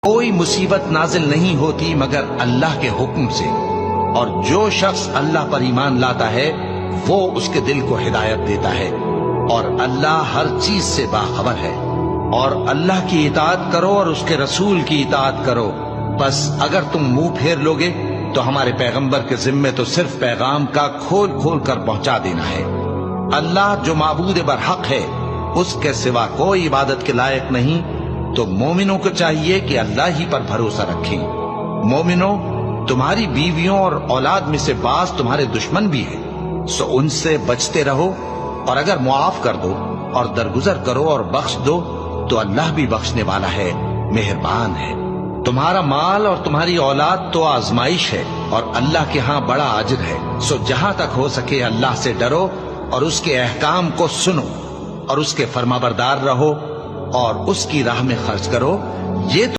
कोई मुसीबत नाजिल नहीं होती मगर अल्लाह के हुक्म से, और जो शख्स अल्लाह पर ईमान लाता है वो उसके दिल को हिदायत देता है, और अल्लाह हर चीज से बाखबर है। और अल्लाह की इताअत करो और उसके रसूल की इताअत करो। बस अगर तुम मुंह फेर लोगे तो हमारे पैगंबर के जिम्मे तो सिर्फ पैगाम का खोल खोल कर पहुंचा देना है। अल्लाह जो माबूद बरहक है, उसके सिवा कोई इबादत के लायक नहीं। तो मोमिनों को चाहिए कि अल्लाह ही पर भरोसा रखें। मोमिनों, तुम्हारी बीवियों और औलाद में से बास तुम्हारे दुश्मन भी है, सो उनसे बचते रहो। और अगर मुआफ कर दो और दरगुजर करो और बख्श दो तो अल्लाह भी बख्शने वाला है, मेहरबान है। तुम्हारा माल और तुम्हारी औलाद तो आजमाइश है और अल्लाह के यहाँ बड़ा अजर है। सो जहां तक हो सके अल्लाह से डरो और उसके अहकाम को सुनो और उसके फरमाबरदार रहो और उसकी राह में खर्च करो। ये